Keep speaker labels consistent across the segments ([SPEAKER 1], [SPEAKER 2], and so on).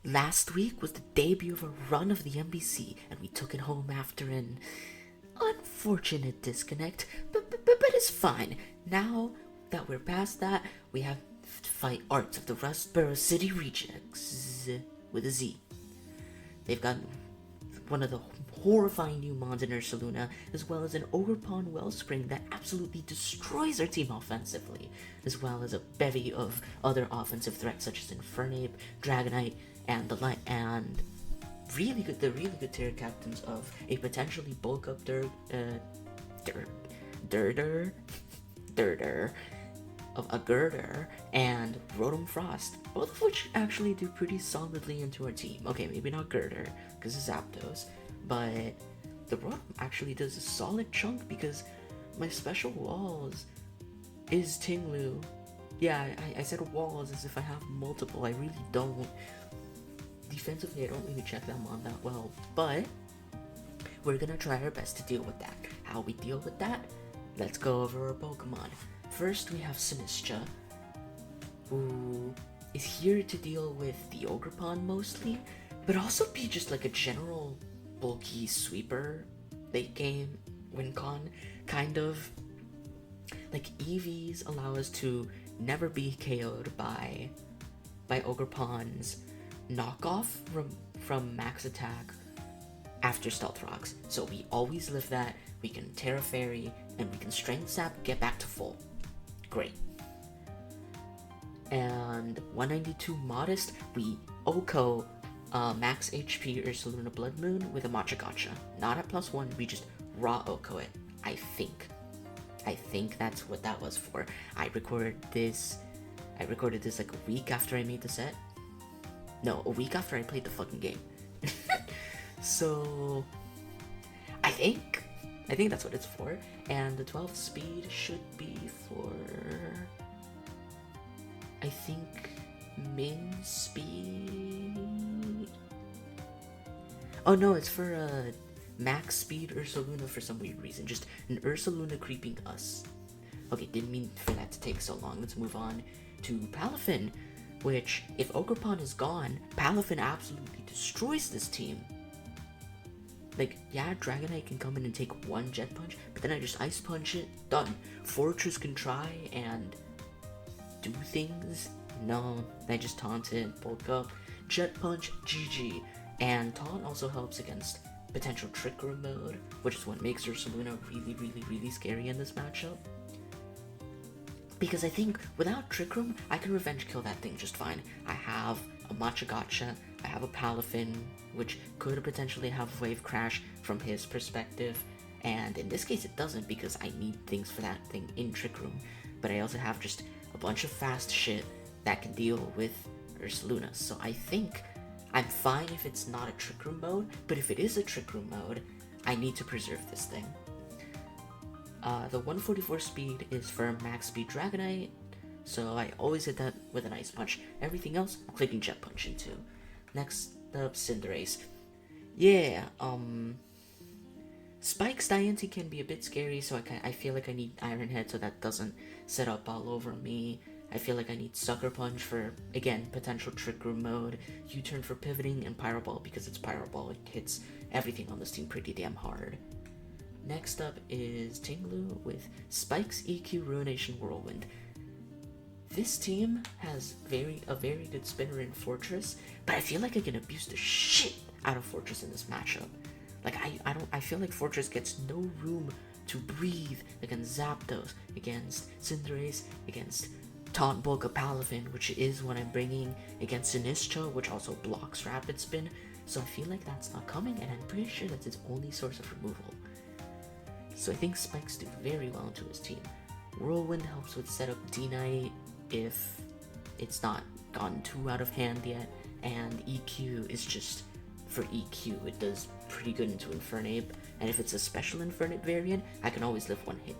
[SPEAKER 1] Last week was the debut of a run of the MBC, and we took it home after an unfortunate disconnect, but it's fine. Now that we're past that, we have to fight Arts of the Rustboro City Rejectz, with a Z. They've got one of the horrifying new mons in Ursaluna, as well as an Ogerpon Wellspring that absolutely destroys our team offensively, as well as a bevy of other offensive threats such as Infernape, Dragonite, and the really good tier captains of a potentially bulk up Durder of a Girder and Rotom Frost, both of which actually do pretty solidly into our team. Okay, maybe not Girder, because it's Zapdos, but the Rotom actually does a solid chunk because my special walls is Tinglu. Yeah, I said walls as if I have multiple. I really don't. Defensively, I don't really check them on that well, but we're gonna try our best to deal with that. How we deal with that? Let's go over our Pokemon. First, we have Sinistcha, who is here to deal with the Ogerpon mostly, but also be just like a general bulky sweeper late game win con, kind of. Like EVs allow us to never be KO'd by Ogerpon's knockoff from max attack after Stealth Rocks. So we always live that, we can Terra Fairy, and we can Strength Sap, get back to full. Great. And 192 Modest, we OHKO max HP Ursaluna Blood Moon with a Matcha Gotcha. Not at +1, we just raw OHKO it, I think. I think that's what that was for. I recorded this like a week after I made the set. No, a week after I played the fucking game. So I think that's what it's for. And the 12th speed should be for, I think, min speed. Oh no, it's for max speed Ursaluna for some weird reason. Just an Ursaluna creeping us. Okay, didn't mean for that to take so long. Let's move on to Palafin, which, if Ogerpon is gone, Palafin absolutely destroys this team. Like, yeah, Dragonite can come in and take one Jet Punch, but then I just Ice Punch it, done. Fortress can try and do things. No, I just Taunt it, bulk up, Jet Punch, GG. And Taunt also helps against potential Trick Room mode, which is what makes Ursaluna really scary in this matchup. Because I think without Trick Room, I can revenge kill that thing just fine. I have a Matcha Gotcha, I have a Palafin, which could potentially have Wave Crash from his perspective, and in this case it doesn't because I need things for that thing in Trick Room, but I also have just a bunch of fast shit that can deal with Ursaluna, so I think I'm fine if it's not a Trick Room mode, but if it is a Trick Room mode, I need to preserve this thing. The 144 speed is for max speed Dragonite, so I always hit that with an Ice Punch. Everything else, I'm clicking Jet Punch into. Next up, Cinderace. Yeah, Spike's Diancie can be a bit scary, so I feel like I need Iron Head so that doesn't set up all over me. I feel like I need Sucker Punch for, again, potential Trick Room mode, U-Turn for pivoting, and Pyro Ball because it's Pyro Ball. It hits everything on this team pretty damn hard. Next up is Tinglu with Spike's EQ Ruination Whirlwind. This team has a very good spinner in Fortress, but I feel like I can abuse the shit out of Fortress in this matchup. Like I feel like Fortress gets no room to breathe against Zapdos, against Cinderace, against Taunt Bulk Palafin, which is what I'm bringing, against Sinistcha, which also blocks Rapid Spin. So I feel like that's not coming, and I'm pretty sure that's its only source of removal. So I think Spikes do very well into his team. Whirlwind helps with setup D-Knight if it's not gotten too out of hand yet, and EQ is just for EQ. It does pretty good into Infernape, and if it's a special Infernape variant, I can always live one hit.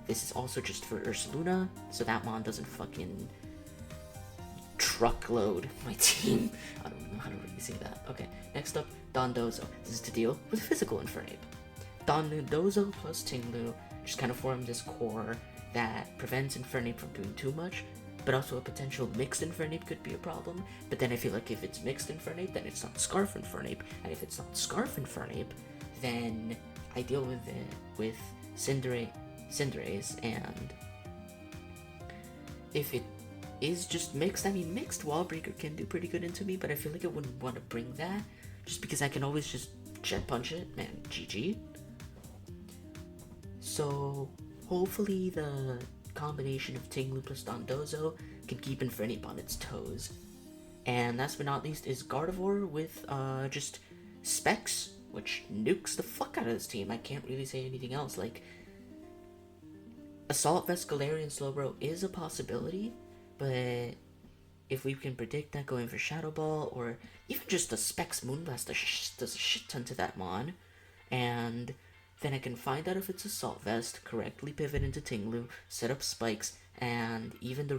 [SPEAKER 1] This is also just for Ursaluna, so that mon doesn't fucking truckload my team. I don't know how to really say that. Okay, next up, Dondozo. This is to deal with physical Infernape. Dondozo plus Tinglu just kind of form this core that prevents Infernape from doing too much, but also a potential mixed Infernape could be a problem. But then I feel like if it's mixed Infernape, then it's not Scarf Infernape, and if it's not Scarf Infernape, then I deal with it with Cinderace, and if it is just mixed, I mean, mixed Wall Breaker can do pretty good into me, but I feel like I wouldn't want to bring that, just because I can always just Jet Punch it, man, GG. So, hopefully the combination of Tinglu plus Dondozo can keep Infernape on its toes. And last but not least is Gardevoir with just Specs, which nukes the fuck out of this team. I can't really say anything else. Like, Assault Vest, Galarian, Slowbro is a possibility, but if we can predict that going for Shadow Ball, or even just a Specs Moonblast does a shit ton to that Mon, and then I can find out if it's Assault Vest, correctly pivot into Tinglu, set up spikes, and even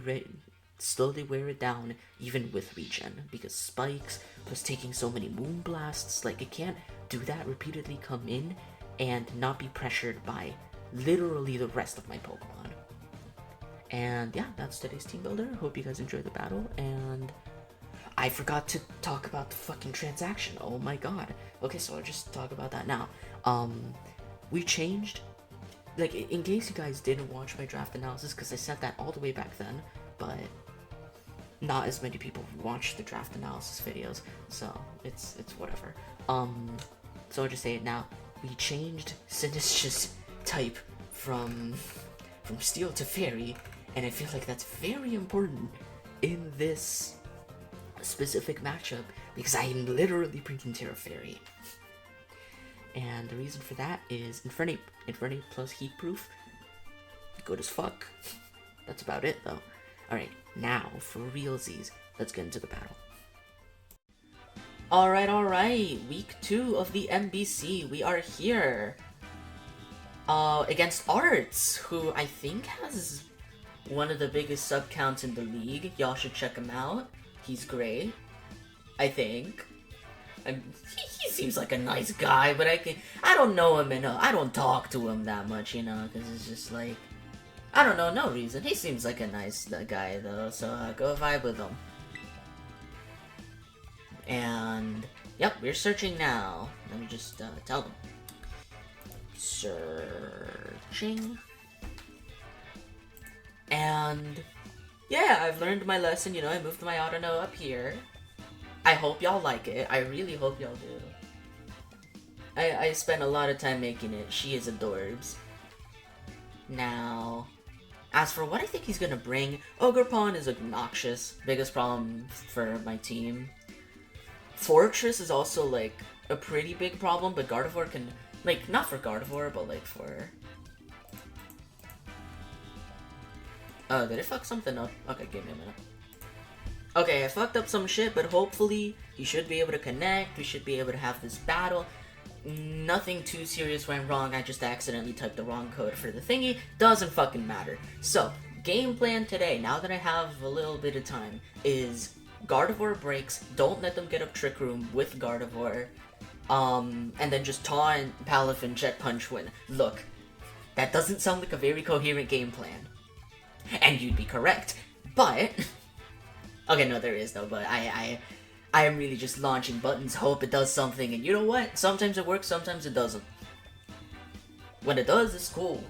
[SPEAKER 1] slowly wear it down, even with regen, because spikes plus taking so many Moonblasts, like, it can't do that repeatedly, come in and not be pressured by literally the rest of my Pokemon. And yeah, that's today's team builder. Hope you guys enjoyed the battle, and I forgot to talk about the fucking transaction. Oh my god. Okay, so I'll just talk about that now. We changed, like, in case you guys didn't watch my draft analysis, because I said that all the way back then, but not as many people watch the draft analysis videos, so it's whatever. So I'll just say it now. We changed Sinistcha's type from Steel to Fairy, and I feel like that's very important in this specific matchup, because I am literally bringing Terra Fairy. And the reason for that is Infernape. Infernape plus Heat Proof. Good as fuck. That's about it, though. Alright, now, for realsies, let's get into the battle. Alright, week 2 of the MBC. We are here against Arts, who I think has one of the biggest sub counts in the league. Y'all should check him out. He's great, I think. He seems like a nice guy, but I don't know him enough. I don't talk to him that much, you know, because it's just like, I don't know, no reason. He seems like a nice guy, though, so go vibe with him. And, yep, we're searching now. Let me just tell them. Searching. And, yeah, I've learned my lesson, you know, I moved my Autono up here. I hope y'all like it. I really hope y'all do. I spent a lot of time making it. She is adorbs. Now, as for what I think he's gonna bring, Ogerpon is obnoxious. Biggest problem for my team. Fortress is also, like, a pretty big problem, but Gardevoir can, like, not for Gardevoir, but, like, for... Oh, did I fuck something up? Okay, give me a minute. Okay, I fucked up some shit, but hopefully he should be able to connect. We should be able to have this battle. Nothing too serious went wrong. I just accidentally typed the wrong code for the thingy. Doesn't fucking matter. So, game plan today, now that I have a little bit of time, is Gardevoir breaks. Don't let them get up Trick Room with Gardevoir. And then just taunt Palafin, Jet Punch, win. Look, that doesn't sound like a very coherent game plan. And you'd be correct. But... Okay, no, there is, though, but I am really just launching buttons, hope it does something, and you know what? Sometimes it works, sometimes it doesn't. When it does, it's cool.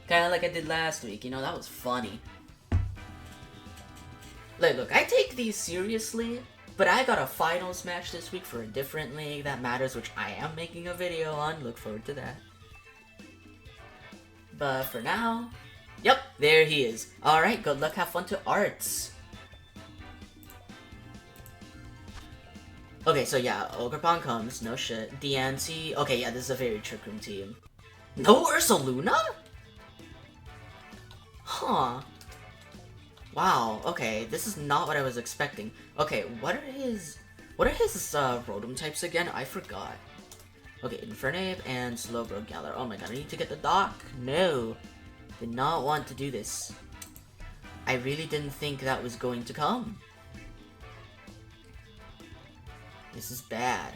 [SPEAKER 1] Kinda like I did last week, you know, that was funny. Like, look, I take these seriously, but I got a finals match this week for a different league that matters, which I am making a video on, look forward to that. But for now, yep, there he is. Alright, good luck, have fun to Arts. Okay, so yeah, Ogerpon comes, no shit. DNC, okay, yeah, this is a very Trick Room team. No Ursaluna? Huh. Wow, okay, this is not what I was expecting. Okay, what are his Rotom types again? I forgot. Okay, Infernape and Slowbro Galar. Oh my god, I need to get the dock? No. Did not want to do this. I really didn't think that was going to come. This is bad.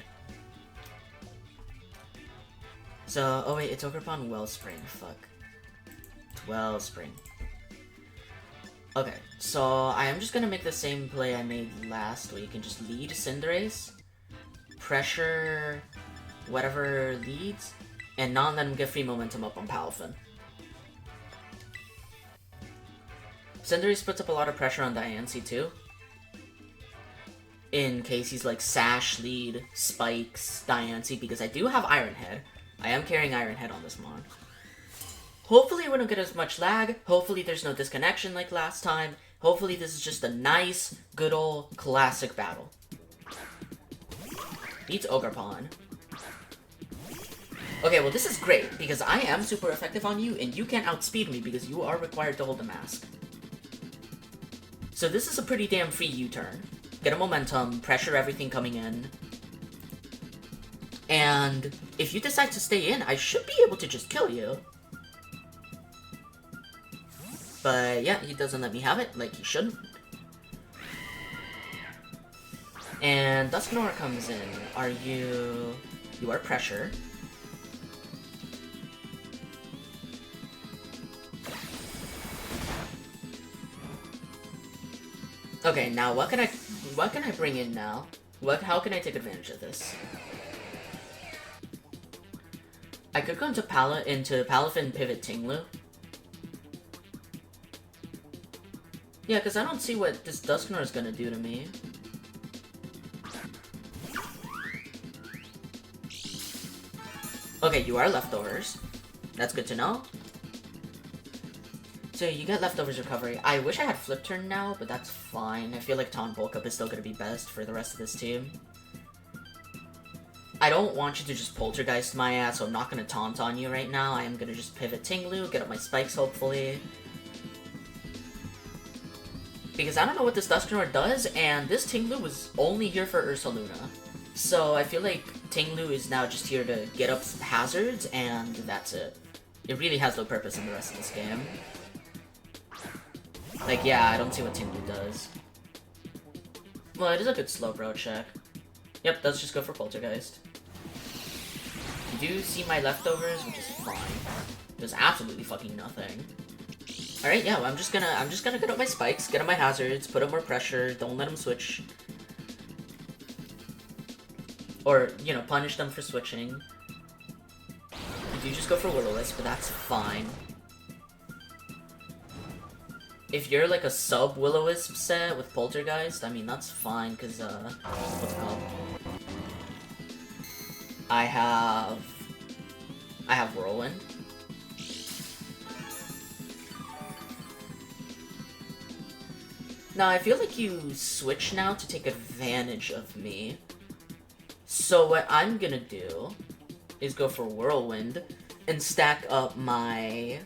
[SPEAKER 1] So, oh wait, it's Ogerpon Wellspring, fuck. It's Wellspring. Okay, So I am just gonna make the same play I made last week and just lead Cinderace, pressure whatever leads, and not let him get free momentum up on Palafin. Cinderace puts up a lot of pressure on Diancie too, in case he's like Sash, Lead, Spikes, Diancie, because I do have Iron Head. I am carrying Iron Head on this mon. Hopefully we don't get as much lag, hopefully there's no disconnection like last time, hopefully this is just a nice, good old, classic battle. Beats Ogerpon. Okay, well this is great, because I am super effective on you, and you can't outspeed me because you are required to hold the mask. So this is a pretty damn free U-turn. Get a momentum, pressure everything coming in. And if you decide to stay in, I should be able to just kill you. But yeah, he doesn't let me have it, like he shouldn't. And Dusknoir comes in. Are you... You are pressure. Okay, now what can I bring in now? How can I take advantage of this? I could go into Palafin Pivot Tinglu. Yeah, because I don't see what this Dusknoir is gonna do to me. Okay, you are leftovers. That's good to know. So you get leftovers recovery. I wish I had flip turn now, but that's fine. I feel like Taunt Bulk Up is still gonna be best for the rest of this team. I don't want you to just Poltergeist my ass, so I'm not gonna taunt on you right now. I am gonna just pivot Tinglu, get up my spikes hopefully. Because I don't know what this Dusknoir does, and this Tinglu was only here for Ursaluna. So I feel like Tinglu is now just here to get up hazards, and that's it. It really has no purpose in the rest of this game. Like, yeah, I don't see what Tinglu does. Well, it is a good slow bro check. Yep, let's just go for Poltergeist. You do see my leftovers, which is fine. There's absolutely fucking nothing. Alright, yeah, well, I'm just gonna get up my spikes, get up my hazards, put up more pressure, don't let them switch. Or, you know, punish them for switching. You do just go for Will-O-Wisp, but that's fine. If you're like a sub Will-O-Wisp set with Poltergeist, I mean, that's fine, because, what's it called? I have Whirlwind. Now, I feel like you switch now to take advantage of me. So what I'm gonna do is go for Whirlwind and stack up my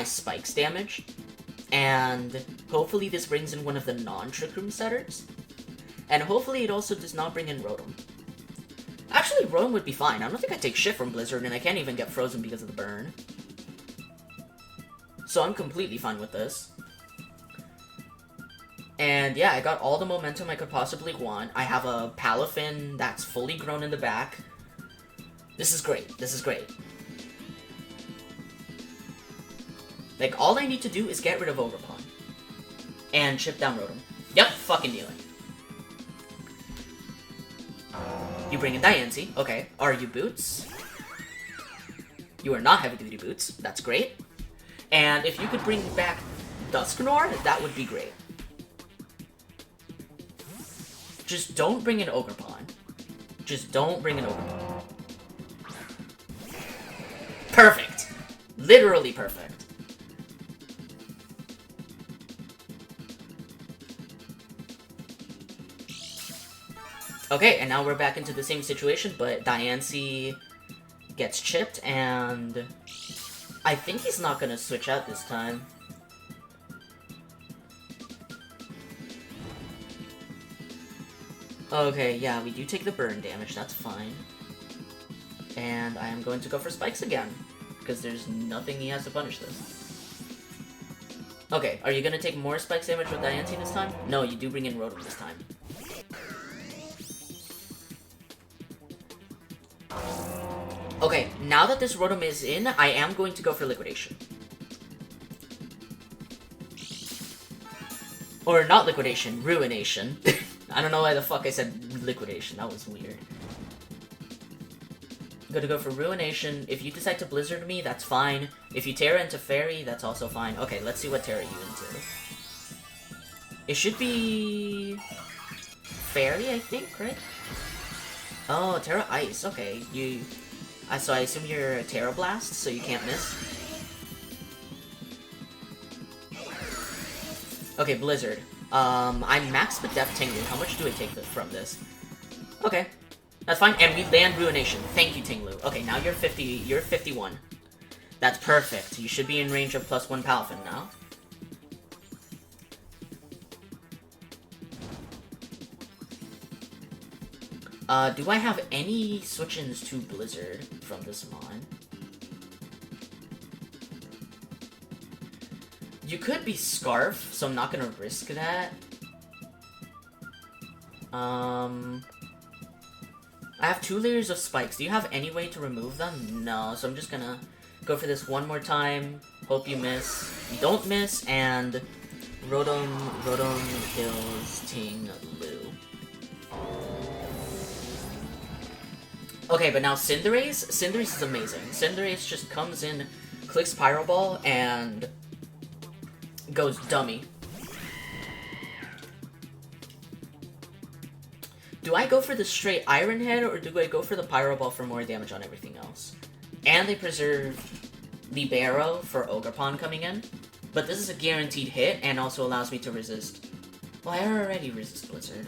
[SPEAKER 1] spikes damage. And hopefully this brings in one of the non-Trick Room setters. And hopefully it also does not bring in Rotom. Actually, Rotom would be fine. I don't think I take shit from Blizzard, and I can't even get frozen because of the burn. So I'm completely fine with this. And yeah, I got all the momentum I could possibly want. I have a Palafin that's fully grown in the back. This is great. This is great. Like, all I need to do is get rid of Ogerpon. And chip down Rotom. Yep, fucking knew it. You bring in Diancie. Okay. Are you Boots? You are not heavy-duty Boots. That's great. And if you could bring back Dusknoir, that would be great. Just don't bring in Ogerpon. Just don't bring in Ogerpon. Perfect. Literally perfect. Okay, and now we're back into the same situation, but Diancie gets chipped, and I think he's not gonna switch out this time. Okay, yeah, we do take the burn damage, that's fine. And I am going to go for spikes again, because there's nothing he has to punish this. Okay, are you gonna take more spikes damage with Diancie this time? No, you do bring in Rotom this time. Okay, now that this Rotom is in, I am going to go for Liquidation. Or not liquidation, ruination. I don't know why the fuck I said liquidation, that was weird. I'm gonna go for ruination. If you decide to blizzard me, that's fine. If you Terra into fairy, that's also fine. Okay, let's see what Terra you into. It should be... fairy, I think, right? Oh, Terra ice, okay. So I assume you're a Terra blast, so you can't miss. Okay, blizzard. I'm maxed with Death Tinglu. How much do I take from this? Okay. That's fine, and we land Ruination. Thank you, Tinglu. Okay, now you're 50, you're 51. That's perfect. You should be in range of +1 Palafin now. Do I have any switch-ins to Blizzard from this mon? You could be Scarf, so I'm not gonna risk that. I have 2 layers of spikes. Do you have any way to remove them? No, so I'm just gonna go for this one more time. Hope you miss. You don't miss, and Rotom kills Tinglu. Okay, but now Cinderace? Cinderace is amazing. Cinderace just comes in, clicks Pyro Ball, and goes dummy. Do I go for the straight Iron Head, or do I go for the Pyro Ball for more damage on everything else? And they preserve Libero for Ogerpon coming in. But this is a guaranteed hit, and also allows me to resist. Well, I already resist Blizzard.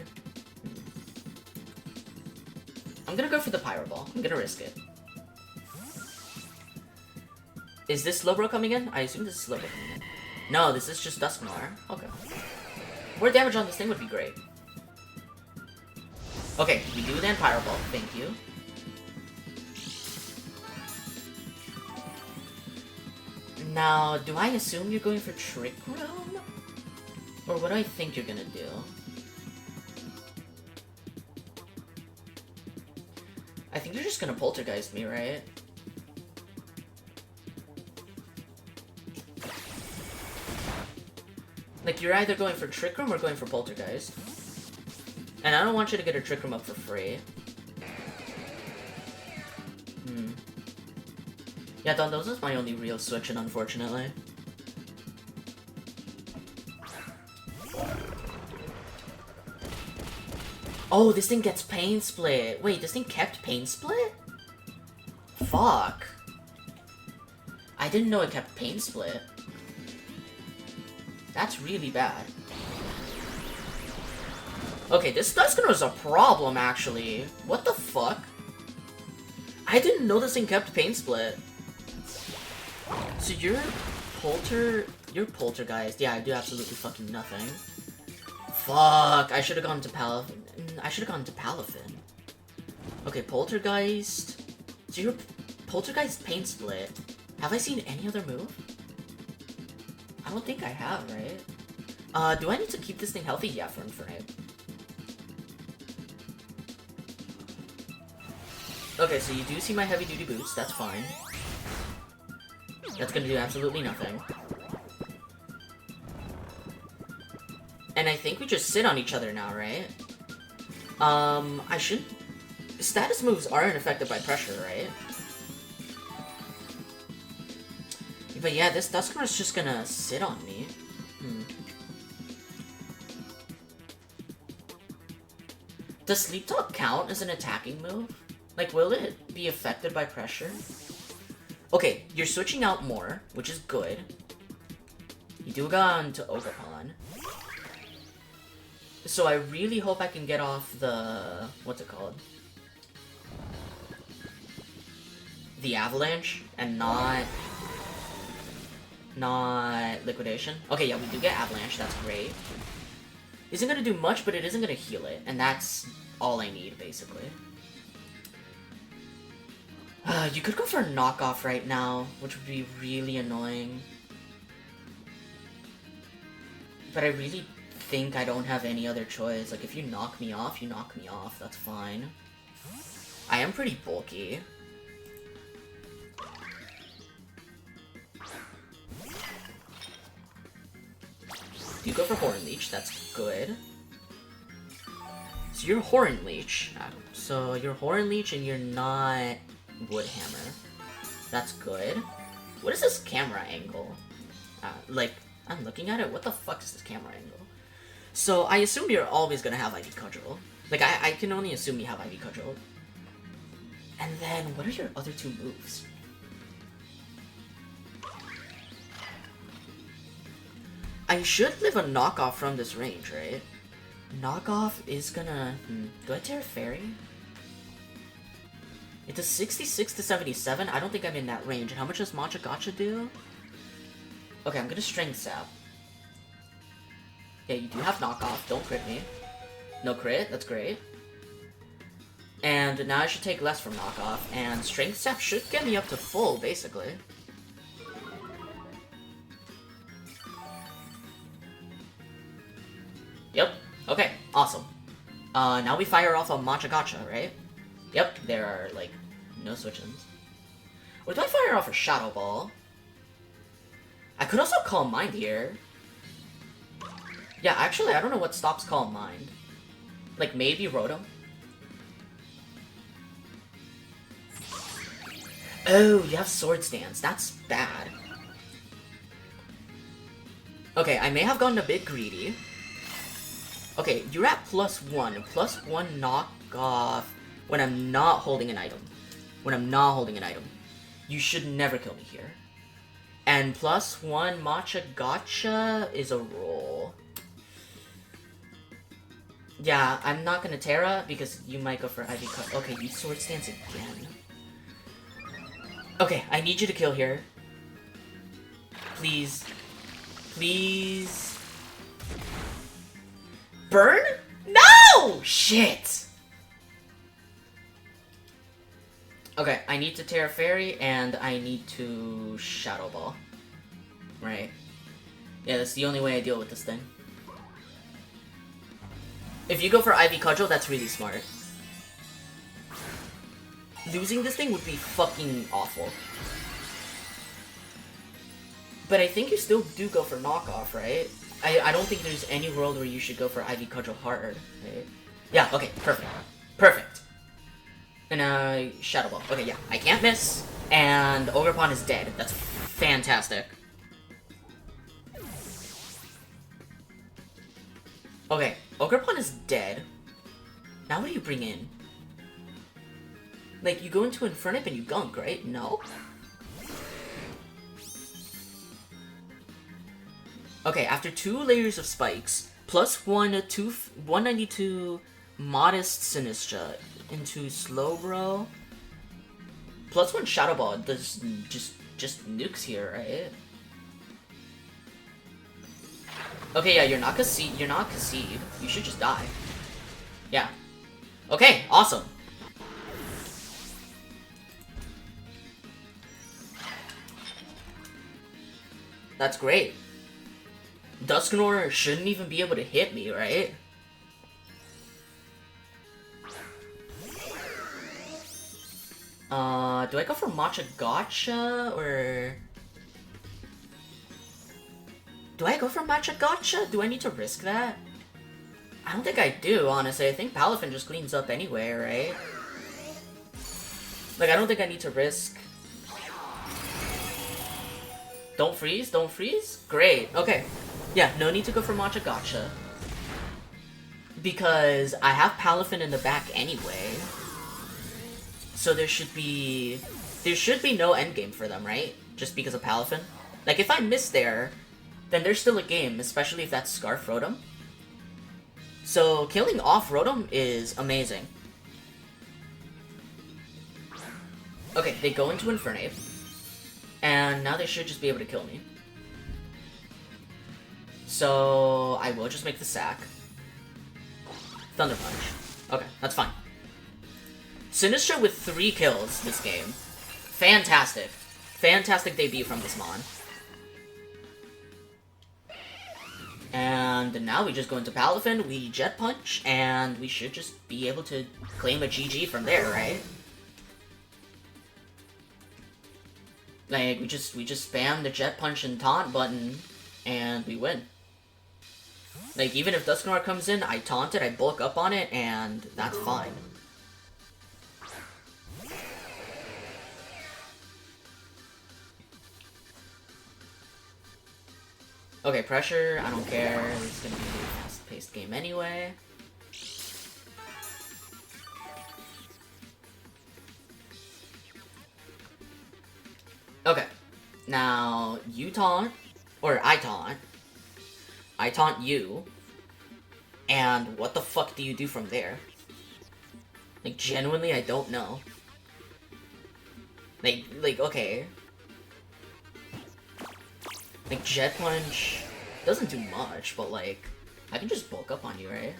[SPEAKER 1] I'm gonna go for the Pyro Ball. I'm gonna risk it. Is this Slowbro coming in? I assume this is Slowbro coming in. No, this is just Dusknoir. Okay. More damage on this thing would be great. Okay, we do then Pyro Ball. Thank you. Now, do I assume you're going for Trick Room? Or what do I think you're gonna do? I think you're just gonna Poltergeist me, right? Like, you're either going for Trick Room or going for Poltergeist. And I don't want you to get a Trick Room up for free. Yeah, Don, those is my only real switch-in, unfortunately. Oh, this thing gets Pain Split. Wait, this thing kept Pain Split? Fuck. I didn't know it kept Pain Split. That's really bad. Okay, this Dusknoir's a problem, actually. What the fuck? I didn't know this thing kept Pain Split. So you're Poltergeist. Yeah, I do absolutely fucking nothing. Fuck, I should've gone to Palafin. I should've gone to Palafin. Okay, Poltergeist. So you're Poltergeist Pain Split. Have I seen any other move? I don't think I have, right? Do I need to keep this thing healthy? Yeah, for Infernape. Okay, so you do see my heavy-duty boots. That's fine. That's gonna do absolutely nothing. And I think we just sit on each other now, right? I should... Status moves aren't affected by pressure, right? But yeah, this Dusknoir's just gonna sit on me. Does Sleep Talk count as an attacking move? Like, will it be affected by pressure? Okay, you're switching out more, which is good. You do go on to Ogerpon. So I really hope I can get off the... what's it called? The Avalanche, and not Liquidation. Okay, yeah, we do get Avalanche, that's great. Isn't gonna do much, but it isn't gonna heal it, and that's all I need, basically. You could go for a knockoff right now, which would be really annoying. But I really think I don't have any other choice. Like, if you knock me off, you knock me off. That's fine. I am pretty bulky. You go for Horn Leech, that's good. So you're Horn Leech. So you're Horn Leech and you're not Wood Hammer. That's good. What is this camera angle? Like, I'm looking at it, what the fuck is this camera angle? So I assume you're always gonna have Ivy Cudgel. Like, I can only assume you have Ivy Cudgel. And then, what are your other two moves? I should live a knockoff from this range, right? Knockoff is gonna... Do I Terra Fairy? It does 66 to 77? I don't think I'm in that range. And how much does Matcha Gotcha do? Okay, I'm gonna Strength Sap. Yeah, you do have knockoff. Don't crit me. No crit. That's great. And now I should take less from knockoff. And Strength Sap should get me up to full, basically. Yep. Okay. Awesome. Now we fire off a Matcha Gotcha, right? Yep. There are, like, no switch-ins. Or do I fire off a Shadow Ball? I could also Calm Mind here. Yeah, actually, I don't know what stops Calm Mind. Like, maybe Rotom? Oh, you have Sword Stance. That's bad. Okay, I may have gotten a bit greedy. Okay, you're at +1. +1 knockoff when I'm not holding an item. When I'm not holding an item. You should never kill me here. And +1 Matcha Gotcha is a roll. Yeah, I'm not gonna Terra because you might go for Ivy Cut. Okay, you Sword Stance again. Okay, I need you to kill here. Please. Please. Burn? No! Shit! Okay, I need to Terra Fairy and I need to Shadow Ball. Right. Yeah, that's the only way I deal with this thing. If you go for Ivy Cudgel, that's really smart. Losing this thing would be fucking awful. But I think you still do go for knockoff, right? I don't think there's any world where you should go for Ivy Cudgel hard, right? Yeah, okay, perfect. Perfect. And Shadow Ball. Okay, yeah, I can't miss. And Ogerpon is dead. That's fantastic. Okay, Ogerpon is dead. Now what do you bring in? Like, you go into Infernip and you gunk, right? No? Okay, after 2 layers of spikes, +1 to 192 Modest Sinistcha into Slowbro. +1 Shadow Ball does just nukes here, right? Okay, yeah, you're not Conceive. You should just die. Yeah. Okay, awesome. That's great. Dusknoir shouldn't even be able to hit me, right? Do I go for Matcha Gotcha, or... Do I go for Matcha Gotcha? Do I need to risk that? I don't think I do, honestly. I think Palafin just cleans up anyway, right? Like, I don't think I need to risk... Don't freeze? Don't freeze? Great, okay. Yeah, no need to go for Matcha Gotcha. Because I have Palafin in the back anyway. So there should be no endgame for them, right? Just because of Palafin. Like, if I miss there, then there's still a game, especially if that's Scarf Rotom. So killing off Rotom is amazing. Okay, they go into Infernape. And now they should just be able to kill me. So I will just make the sack. Thunder Punch. Okay, that's fine. Sinistcha with 3 kills this game. Fantastic. Fantastic debut from this Mon. And now we just go into Palafin, we Jet Punch, and we should just be able to claim a GG from there, right? Like, we just spam the Jet Punch and Taunt button, and we win. Like, even if Dusknoir comes in, I taunt it, I bulk up on it, and that's fine. Okay, pressure, I don't care. It's gonna be a fast-paced game anyway. Okay, now you taunt, or I taunt you, and what the fuck do you do from there? Like, genuinely, I don't know. Like, okay. Like, Jet Punch doesn't do much, but like, I can just bulk up on you, right?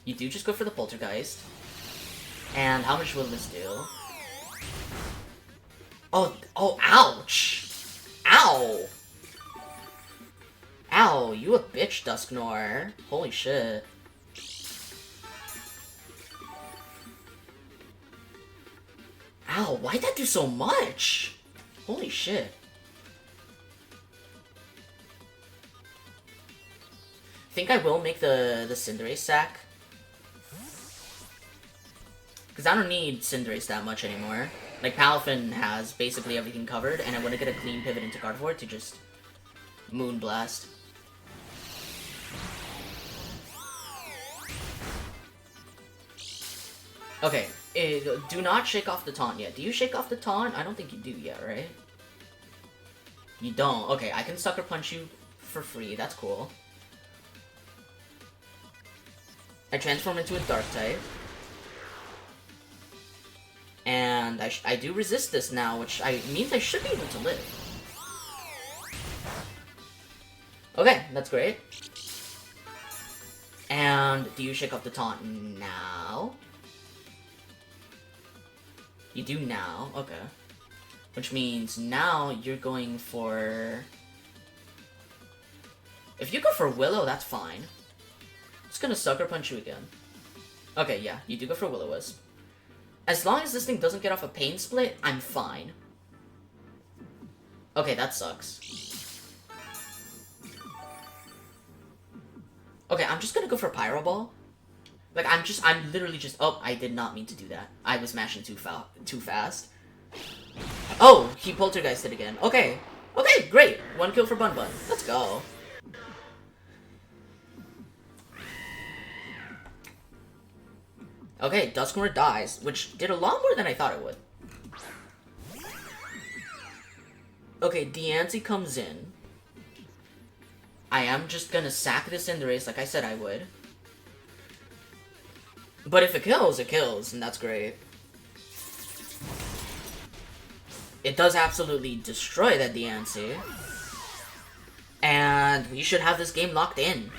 [SPEAKER 1] You do just go for the Poltergeist. And how much will this do? Oh, ouch! Ow! Ow, you a bitch, Dusknoir. Holy shit. Ow, why'd that do so much? Holy shit. I think I will make the Cinderace sack. Because I don't need Cinderace that much anymore. Like, Palafin has basically everything covered, and I want to get a clean pivot into Gardevoir to just Moonblast. Okay, do not shake off the taunt yet. Do you shake off the taunt? I don't think you do yet, right? You don't. Okay, I can Sucker Punch you for free. That's cool. I transform into a Dark type. And I do resist this now, which means I should be able to live. Okay, that's great. And do you shake off the taunt now? You do now, okay. Which means now you're going for... If you go for Willow, that's fine. I'm just gonna Sucker Punch you again. Okay, yeah, you do go for Will-O-Wisp. As long as this thing doesn't get off a Pain Split, I'm fine. Okay, that sucks. Okay, I'm just gonna go for Pyro Ball. Like, I'm literally just... Oh, I did not mean to do that. I was mashing too fast. Oh, he Poltergeisted again. Okay. Okay, great. 1 kill for Bun Bun. Let's go. Okay, Dusknoir dies, which did a lot more than I thought it would. Okay, Diancie comes in. I am just gonna sack this Cinderace like I said I would. But if it kills, it kills, and that's great. It does absolutely destroy that Diancie. And we should have this game locked in.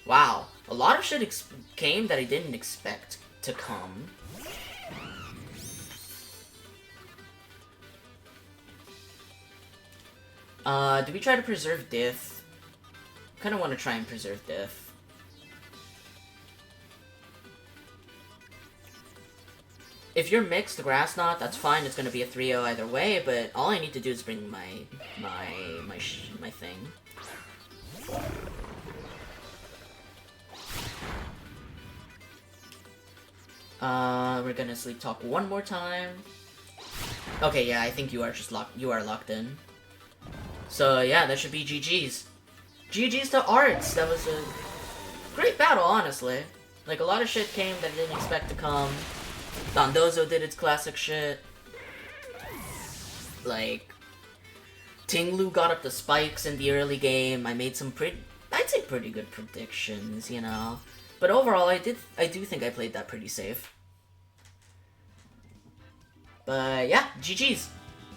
[SPEAKER 1] Wow. A lot of shit came that I didn't expect to come. Do we try to preserve Diff? Kind of want to try and preserve Diff. If you're mixed Grass Knot, that's fine. It's gonna be a 3-0 either way. But all I need to do is bring my thing. We're gonna Sleep Talk one more time. Okay, yeah, I think you are just locked in. So yeah, that should be GG's. GG's to Arts. That was a great battle, honestly. Like, a lot of shit came that I didn't expect to come. Dondozo did its classic shit. Like, Tinglu got up the spikes in the early game. I made some I'd say pretty good predictions, you know. But overall, I do think I played that pretty safe. But yeah, GG's.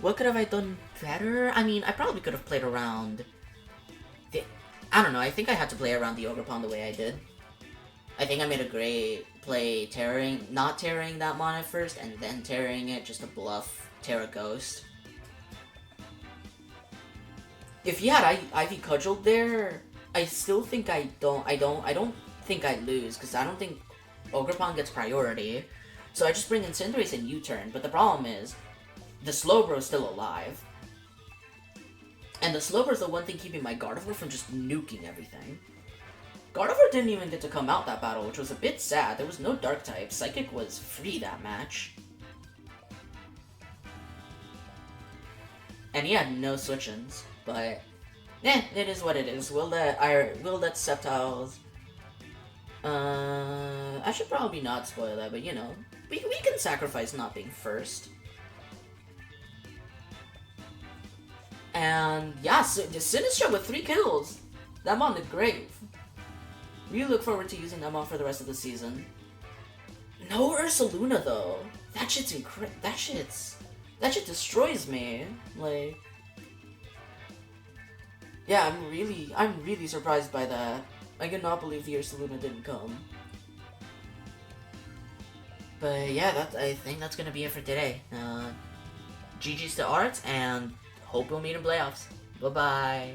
[SPEAKER 1] What could have I done better? I mean, I probably could have played around... I don't know, I think I had to play around the Ogerpon the way I did. I think I made a great play not tearing that mon at first, and then tearing it just to bluff Terra Ghost. If he had Ivy Cudgel there, I still think I don't think I lose, because I don't think Ogerpon gets priority. So I just bring in Cinderace and U-turn, but the problem is, the Slowbro's still alive. And the Sloper is the one thing keeping my Gardevoir from just nuking everything. Gardevoir didn't even get to come out that battle, which was a bit sad. There was no Dark type. Psychic was free that match. And he had no switch-ins, but it is what it is. We'll let Sceptiles. I should probably not spoil that, but you know, we can sacrifice not being first. And yeah, so the Sinistcha with 3 kills. That mon did great. Really look forward to using that mon for the rest of the season. No Ursaluna though. That shit destroys me. Like, yeah, I'm really surprised by that. I cannot believe the Ursaluna didn't come. But yeah, I think that's gonna be it for today. GG's to Art, and hope we'll meet in playoffs. Bye bye.